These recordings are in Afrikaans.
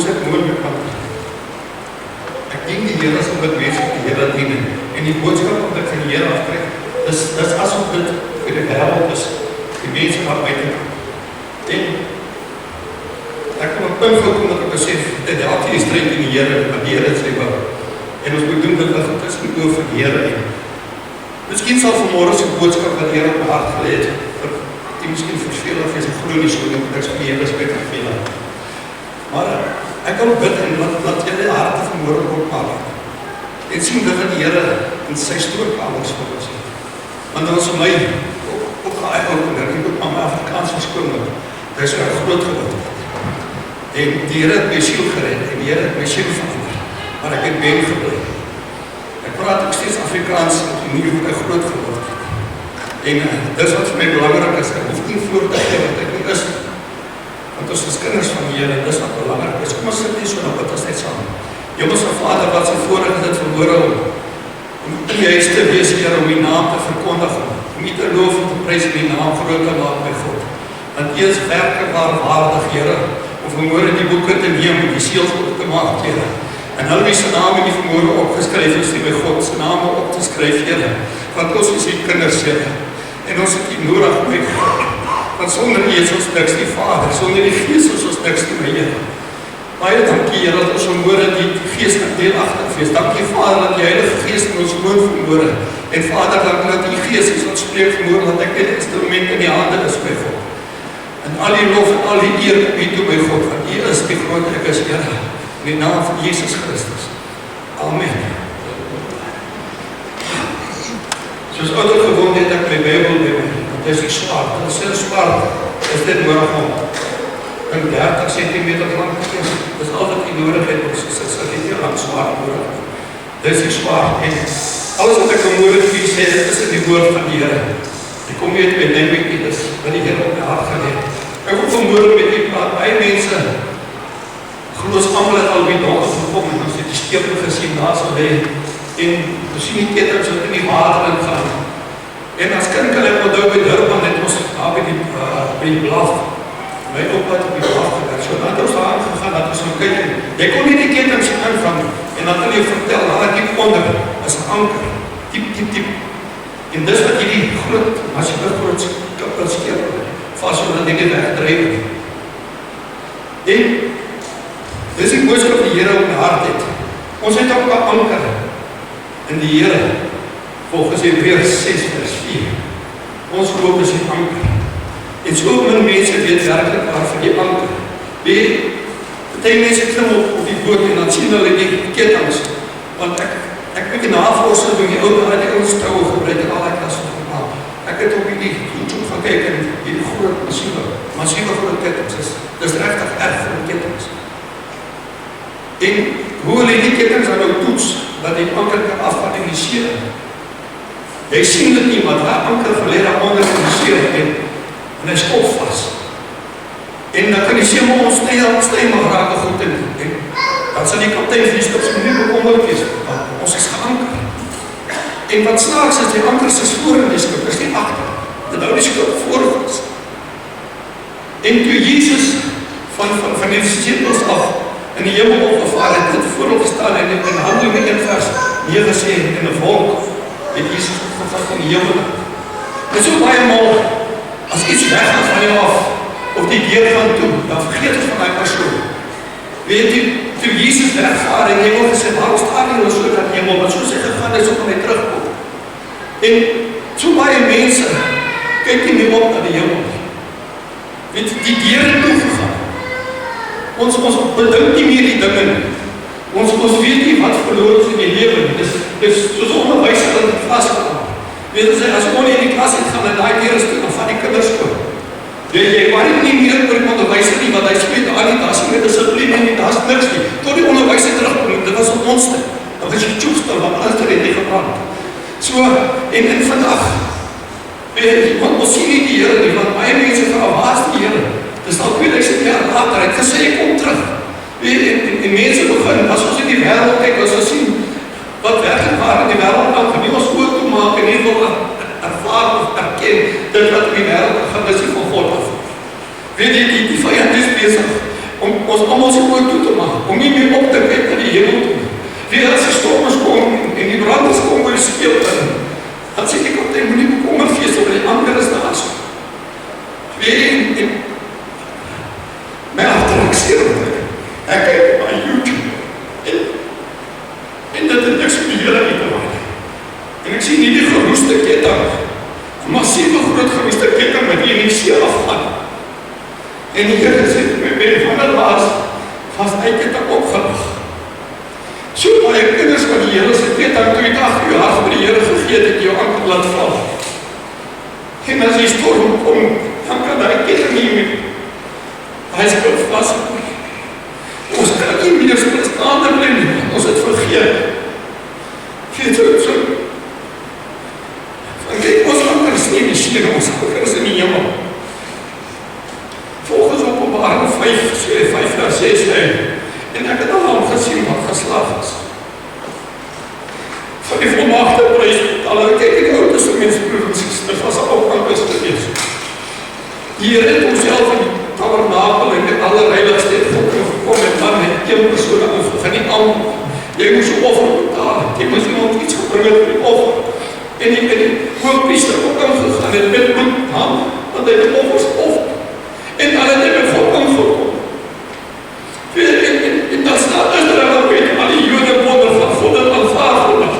ons dit moontlik kan doen. Ek dien die Here so met mense die Here dien en die boodskap wat ek van die Here af kry, dis asof dit vir die wêreld is, die mense wat buite kan. En ek kom op punt gekom dat ek besef, dit help die stryd in die Here, wat die Here sê wil. En ons moet doen dit wat dit is met oor vir die Here en miskien sal vanmôre se boodskap wat die Here op my hart gelê het, die miskien verveel of jy se glo nie so dat ek vir Here spesifiek verveel. Maar ek kan bid en laat julle harte vanmôre oopmaak. En sien dit wat die Here in sy stoorkamers vir ons het. Want dit was vir my op daai opener, ek moet maar my Afrikaans verskoon word. Dit is groot geword. En die Here het my siel gered en die Here het my siel verander. Maar ek het ben gebly. Ek praat ook steeds Afrikaans op die manier wat ek groot geword het. En dis wat vir my belangrik is. Ek hoef nie voor te gee wat ek nie is. Want ons is kinders van die Here, dis wat belangrik is. Kom ons sit nie so nou wat ons net saam. Hemelse Vader, wat sy voorreg is dit vanmôre om in die huis te wees, Here, om die naam te verkondig, om U te loof en te prys en die naam groot te maak by God. Want U is werklik waardig, Here, om vanmôre die boeke te neem en die seels op te maak, Here. En hulle wie se name nie vanmôre opgeskryf is nie by God se name op te skryf, Here. Want ons is U kinders, Here. En ons het U nodig, my God. Want sonder U is ons niks nie, Vader. Sonder die Gees is ons niks nie, my Here. Baie dankie, Here, dat ons vanmôre die Gees kan deelagtig wees. Dankie, Vader, dat die Heilige Gees in ons woon vanmôre. En Vader, dankie dat die Gees is wat spreek vanmôre, dat ek dit instrument in die hande is by God. En al die lof en al die eer kom U toe by God, want U is die groot ek is, Here. In die naam van Jesus Christus. Amen. Soos ouder gewoon het ek my Bybel by my, want dit is die swaard. En sy swaard is dit nodig om 30 centimeter lang te wees. Dit is al wat U nodig het, ons is nie lang swaard nodig. Dit is die swaard. En alles wat ek vanmôre vir U sê, dit is in die woord van die Here. Ek kom hier by my bietjie, dis wat die Here op my hart gelê het. Ek wil vanmôre met U praat, baie mense glo ons almal het al by donker gekom en ons het die skepe gesien daar so lê en ons sien die ketens wat in die water ingaan. En as kind kan ek onthou by Durban het ons daar by die blaf my oupa het op die blaf gewerk. So dat ons daar aangegaan dat ons kyk en jy kon nie die ketens invang en dan kan jy vertel daar diep onder is 'n anker. Diep. En dis wat hierdie groot groot skepe vashoud dat dit wegdryf. En dis die boodskap wat die Here op my hart het. Ons het ook 'n anker in die Here. Volgens Hebreërs 6 vers 4. Ons hoop is die anker. En so min mense weet werklik waarvan die anker. Baie mense klim op die boot en dan sien hulle die ketens. Want ek het 'n navorsing doen, die ouens troue gebruik en al die klas van gemaak. Ek het op die YouTube gaan kyk en die groot massiewe groot ketens is. Dis regtig erg groot ketens. En hoe hulle die ketens aan nou toets, dat die anker kan afvat in die see. Jy sien dit nie, maar die anker verlede onder in die see en hy skop vas. En dan kan die see maar onstuim mag raak goed en dan sal die kaptein van die skip so nie bekommerd wees, want ons is geanker. En wat snaaks is, die ankers is voor in die skip, is nie agter. Dit hou die skip voorwaarts. En toe Jesus van die disciples af in die hemel opgevaar het, dit voor hom gestaan en in Handelinge 1 vers 9 sê, in 'n wolk het Jesus opgevat van die hemel. Dit is so baie maal, as iets weggaan van jou af, of die deur gaan toe, dan vergeet het van die persoon. Weet jy, toe Jesus wegvaar en hemel gesê, waarom staan jy so dat hemel, want soos hy gegaan is, op hy terugkom. En so baie mense, kyk nie meer op na die hemel. Weet jy, die deur het toegegaan. Ons bedink nie meer die dinge nie. Ons weet nie wat verloor ons in die lewe nie. Dis soos onderwyser in die klas gekom. Weet jy, as ons in die klas het gaan en daai deur is toe, dan vat die kinders skoon. Jy worry nie meer oor die onderwyser nie, want hy sê daar is nie dissipline nie, daar is niks nie. Tot die onderwyser terugkom, dit was op ons tyd. Dan was jy toestel, want alles het nie gebrand. So, en vandag, want ons sien nie die Here nie, want baie mense vra, waar is die Here? Dis al 2000 jaar later, hy het gesê, kom terug. En mense begin, as ons in die wêreld kyk, as ons sien, wat werklik waar in die wêreld kan, nie ons oor toe maak, en nie wil ervaar of erken, dit wat in die wêreld gaan, is nie van God af. Weet jy, die vyand is besig, om ons allemaal sy oor toe te maak, om nie meer op te kyk na die hemel toe. Wie as die stormers kom en die branders kom oor die skip in, dan sê die kaptein, moet nie bekommer wees, want die anker is daar so. Weet en my attractie ek kyk op YouTube en dit het niks met die Here uit te maak. En ek sien nie die geroeste ketting, 'n massieve groot geroeste ketting wat hier in die see afgaan. En die Here sê, my ben van het laas, vast uitketting opgelag. So baie kinders van die Here sê, weet dan toe jy dag jou hart met die Here gegee het, jou anker laat val. En as die storm kom, dan kan die ketting nie meer. Hy is goed vast. Ons kan nie meer staande bly nie, ons het vergeet. Weet so. Van kyk, ons anker is nie in die see, ons anker is in die hemel. Volgens Openbaring 5 vers 6 en ek het al gesien wat geslaag is. Van die volmaakte prijs, kyk ek Ou Testament broers en susters, was ook ankers gewees. Die Here het homself in die tabernakel en die allerheiligste het God gekom en dan met een persoon offer, van die almal. Jy moes 'n offer betaal, jy moes iemand iets gebring het vir die offer. En die hoofpriester ook ingegaan het met bloed, want hy het offers offer. En dan het hy met God ingekom. En dan staat Israel weet, al die Jode wonder van God het aanvaar word.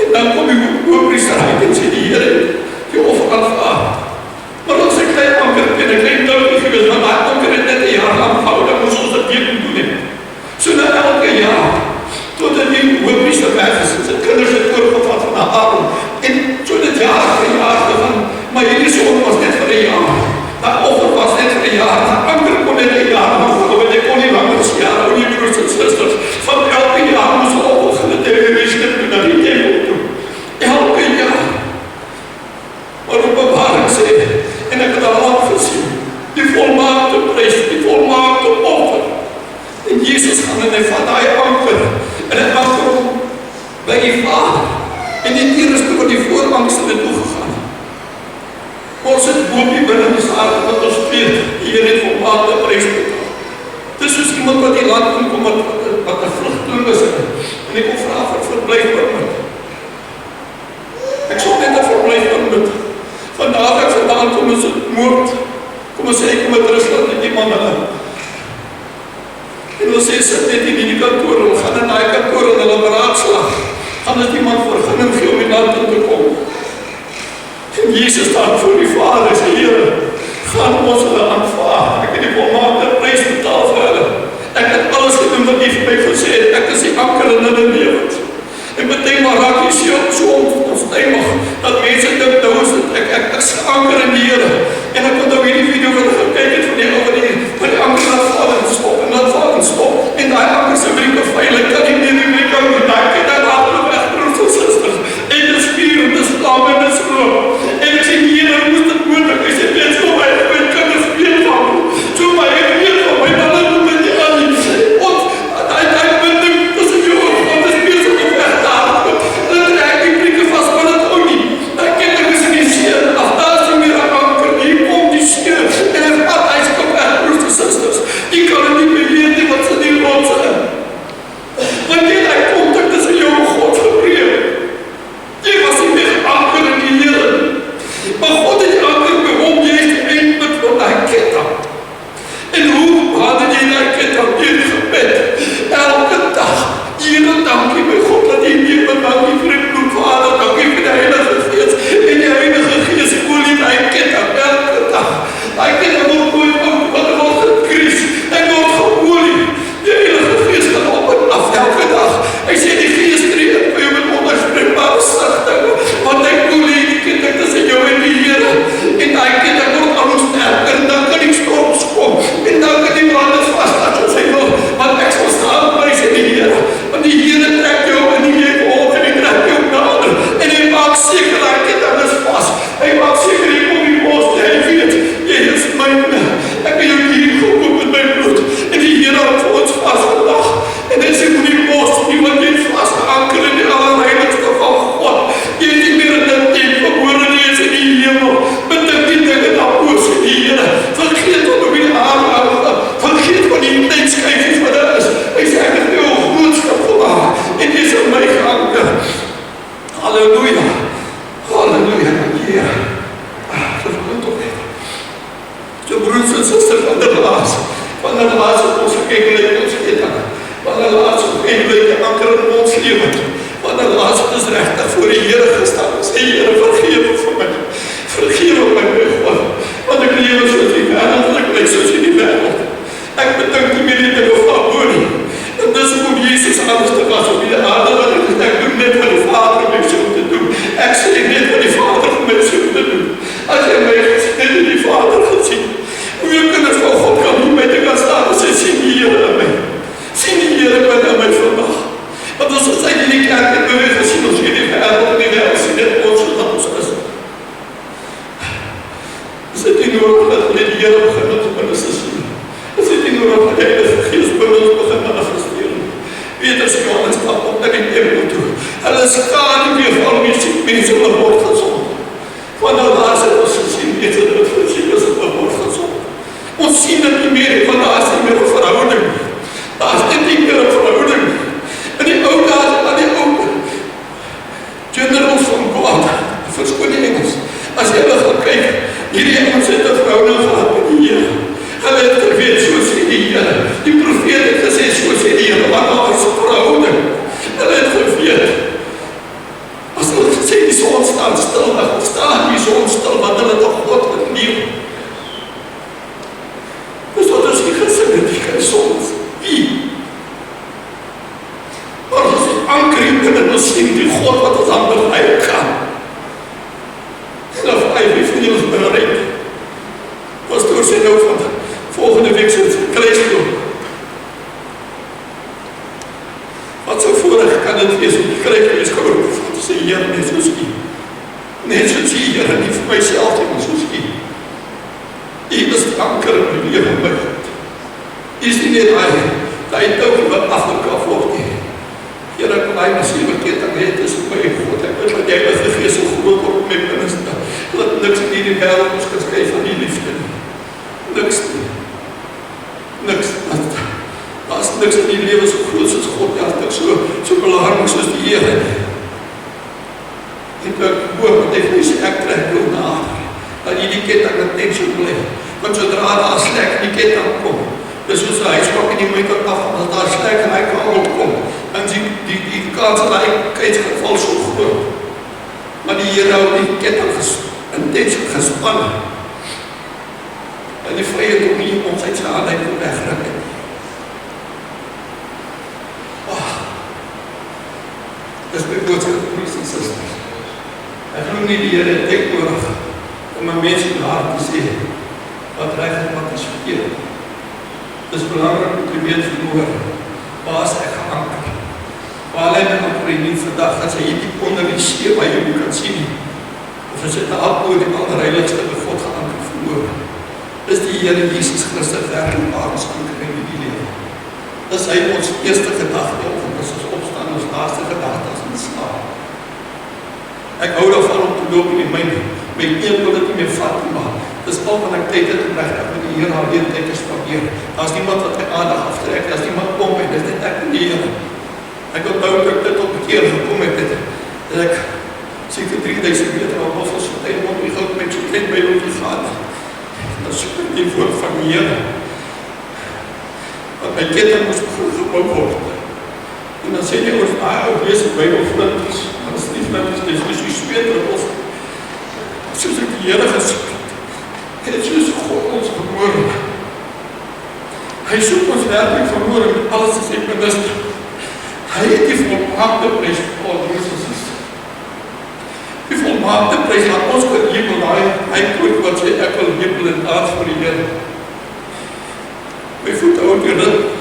En dan kom die hoofpriester uit en sê die Here die offer aanvaar. Maar ons het 'n klein anker en 'n klein touwtjie gewees, want daai anker het net 'n jaar lang gehou, dan moes ons dit weer doen het. So na elke jaar, totdat die hoofpriester weg is, sy kinders het oorgevat van Aaron. En so dit jaar vir jaar gegaan, maar hierdie sonde was net vir 'n jaar. Dat offer was net vir 'n jaar, dat anker kon net 'n jaar lang hou, want ek kon nie langer as jaar, ou nie broers en susters. Van elke jaar moes ons opgeleid gewees het na die tempel toe. Elke jaar. Maar Openbaring sê, en ek het al gesien, die volmaakte prys, die volmaakte offer. En Jesus gaan en hy vat daai anker, en hy anker hom by die Vader. En die eerste wat die voorangste het toegegaan. Ons het boopie binne die saak wat ons weet, die Here het volmaakte prys betaal. Dis soos iemand wat die land inkom wat 'n vlugteling is, en ek wil vra vir verblyfpermit. Ek sal net 'n verblyfpermit. Vandaag ek vandaan kom ons het moord. Kom ons sê ek kom uit Rusland met iemand hulle. En ons sê sit net in die kantoor, hulle gaan in die kantoor en hulle beraadslag. Gaan as iemand vergunning gee om die land in te kom. En Jesus staan voor die Vader, sê Here, gaan ons hulle aanvaar. Ek het die volmaakte prys betaal vir hulle. Ek het alles gedoen wat jy vir my gesê het. Ek is die anker in hulle lewens. En meteen maar raak jy so onstuimig, dat mense dink, nou is dit, ek is anker in die Here. En ek het nou hierdie video wat ek gekyk het van die ou wat die anker laat val en stop, en laat val en stop, en die anker se brinke veilig, kan nie meer die brinke hou, en ek het daar hardloop weg, broers en susters, en dis vuur, en dis vlam, en dis rook. En ek sê, die Here, hoe is dit moontlik? Ek sê, mens, kom my kinders weer van, so my weer van, my mannen doen met die aan die, ons, die binding, tussen jou, want is bezig om weg te halen, dan trek die brinke vast, maar dat ook nie, die kinderen is in die see, ach, daar is nie meer aan anker nie, 'n skade weer van die siek mense hulle word gesond. Want nou laas het ons gesien, mense wat versiek is, hulle word gesond. Ons sien dit nie meer, want daar is nie meer 'n verhouding. Daar is net nie meer 'n verhouding. In die ou dae, aan die ou generals van God, verskoon die Engels, as jy hulle gaan kyk, hierdie ouens het 'n verhouding gehad met die Here. Hulle het geweet, so sê die Here. Die profeet het gesê, so sê die Here, maar daar is 'n verhouding. Hulle het geweet. As hulle sê die son staan stil, dan staan die son stil, want hulle het 'n God wat leef. Dis wat ons hier gesing het, die kan soms. Wie? Maar ons is anker en ons sien die God wat ons aan begryp kan. En dan vraag wie van ons bereid. Pastoor sê nou van volgende week sy kruisloop. Wat so voorreg kan dit wees om die kruisloop skouer te vat, sê Here, net soos U. Net soos U, Here, nie vir myself nie, maar soos U. U is die anker in my lewe, my God. U is nie net daai touw wat afgekaf word nie. Here, ek wil hy my 7 ketting het tussen my en God. Ek weet dat jy my Gees so groot op my binneste. Dat niks in hierdie wêreld ons kan skei van die liefde nie. Niks nie. Niks. Daar is niks in die lewe so groot soos God, hartig, so belangrik soos die Here. En toe ek hoor wat hy vir my sê, ek trek jou nader. Dat jy die ketting net so bly. Want sodra daar slek in die ketting kom, dis soos 'n huispak in die winkel af, as daar slek en hy kan opkom, dan sien die kans dat hy keidsgeval so groot. Maar die Here hou die ketting intens gespan. En die vrede kom nie om sy hande te wegruk. Dis my boodskap, broers en susters. Ek glo nie die Here het nodig om 'n mens in haar te sê wat reg en wat is verkeerd. Dis belangrik om te weet vermoor, waar is ek geanker? Waar lê my anker nie vandag, as hy nie onder die see waar jy kan sien nie. Of is dit 'n apel die allerheiligste by God geanker vermoor? Dis die Here Jesus Christus werk in ons anker in die lewe. Dis hy ons eerste gedagte, of ons is opstaan, ons laaste gedagte as ons slaap. Ek hou daarvan om te loop in die myne. My een wil dit nie meer vat nie, maar dis al wat ek tyd het gebring, ek met die Here alleen tyd te spandeer. Daar's niemand wat my aandag aftrek, daar's niemand kom by, dis net ek en die Here. Ek onthou dat ek dit op 'n keer gekom het, en ek seker 3000 meter op Bossels vertel, om die goud met so klein by op die gaan. Dan soek ek die woord van die Here. Want my ketting moes gebou word. En dan sê jy ons, ou lees die Bybel flinters, dan is nie flinters, dis die sweetdruppels. Soos ek die Here gesoek het, en soos God ons vermoor. Hy soek ons werklik vermoor met alles as sy minister. Hy het die volmaakte prys vir ons is. Die volmaakte prys wat ons kan jubel, hy koop wat sê ek wil jubel en dans vir die Here. My voete hou die rit.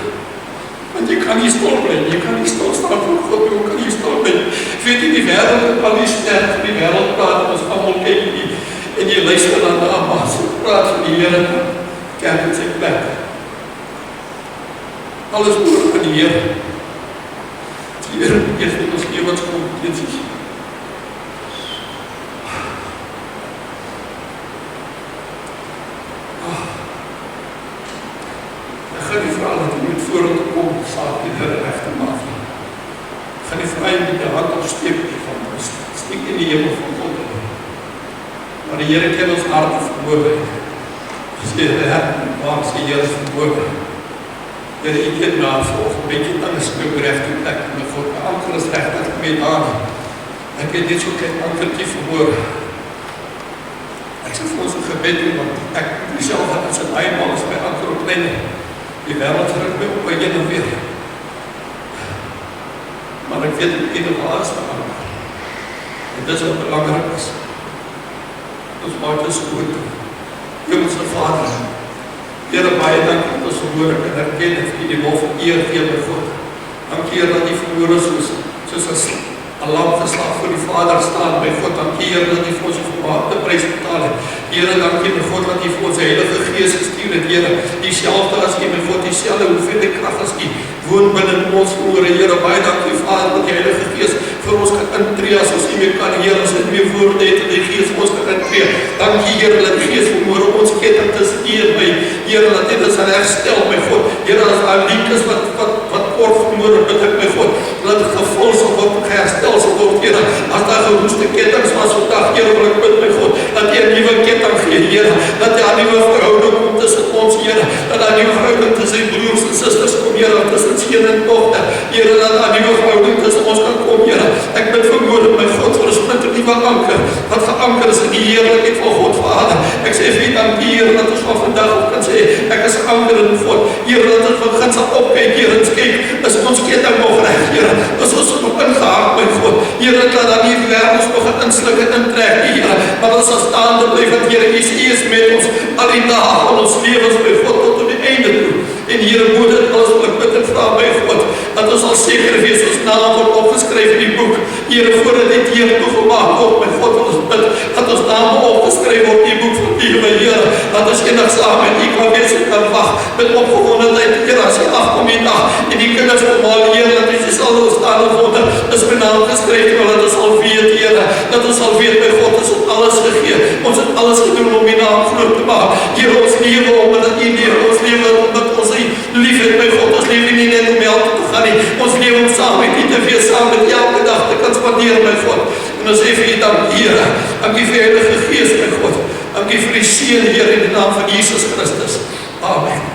Want jy kan nie stil bly, jy kan nie stil staan voor God, jy kan nie stil bly. Weet jy, die wêreld, al die sterk van die wêreld praat, ons allemaal kyk en jy luister aan die Abbas, praat van die Here, kerk in sy plek. Alles oor aan die Here. Die Here eers in ons lewenskompetensies. Ek gaan die vraag dat jy moet vorentoe kom, saak die Here reg te maak. Ek gaan die vraag met die hand opsteek van ons, steek in die hemel van God. Maar die Here ken ons harte vermoorde. As jy waar is die Here vermoorde? Here, ek het navolg, beetje dan is my op rechte plek, en God, my anker is recht, dat ek mee aan. Ek het net so klein ankertjie vermoorde. Ek sê vir ons een gebed doen, want ek die self as een eenmaal is my anker op klein. Die wêreld druk my op by een en weer. Maar ek weet nie die laatste anker. En dis wat belangrik is. Ons maak dit so goed. Hemelse Vader, Here, baie dankie dat ons verhoor en erken en vir die lof en eer gee by God. Dankie, Here, dat die verhoor soos 'n 'n lamgeslag voor die Vader staan, my God, dankie Here dat U vir ons die prys betaal het. Here, dankie my God dat U vir ons die Heilige Gees gestuur het, Here, dieselfde as U, my God, dieselfde hoeveelheid krag as U, woon binne ons oor, Here, baie dankie Vader dat die Heilige Gees vir ons kan intree, as ons nie meer kan, Here, as ons nie meer woorde het, dat die Gees vir ons kan intree. Dankie Here, dat die Gees vermoor ons ketting te steen, my Here, dat dit is herstel, my God. Here, as daar liek is wat kort vermoor, bid ek, my God, dat het gevul sal word, geherstel sal word, Here. As daar geroeste kettings was vandag, Here, wil ek bid, my God, dat jy 'n nuwe ketting gee, Here, dat jy 'n nuwe verhouding kom tussen ons, Here, dat daar 'n nuwe verhouding tussen broers en susters kom, Here, tussen seun en dogter, Here, dat daar 'n nuwe verhouding tussen ons kan kom, Here. Ek bid vanmôre, my God, vir 'n splinternuwe anker, wat geanker is in die heerlikheid van God Vader. Ek sê vir U dankie, Here, dat ons van vandag op kan sê, ek is geanker in God, Here, dat ons van gunst sal opkyk, Here, en kyk, is ons ketting nog reg, Here, is ons nog ingehaak, my God, Here, dat daar nie wêrelds begin insluk en intrek, Here, maar ons sal staande bly, want Here, U is met ons al die dae van ons lewens, my God, tot die einde toe. En Here, moet dit alles wat ek bid en vra, my God, dat ons al seker wees, ons naam word opgeskryf in die boek, Here, voordat dit hier toegemaak word, my God, ons bid, dat ons naam opgeskryf word in die boek van die my Here, dat ons enig saam met U kan wees en kan wag, met opgewondenheid, Here, as U afkom die dag, en die kinders kom al, Here, dat ons sal staan en word, is my naam geskryf, dat ons sal weet, Here, dat ons sal weet, my God, ons het alles gegee, ons het alles gedoen om U naam groot te maak, Here, ons lewe omdat U lewe, ons lewe omdat ons lief het, my God, ons lewe nie net om help te gaan nie, ons lewe om saam met U te wees, saam met elke dag te kan spandeer, my God, en ons sê vir U dank, Here, dankie vir die Heilige Gees, my God, dankie vir die Seun, Here, in die naam van Jesus Christus, Amen.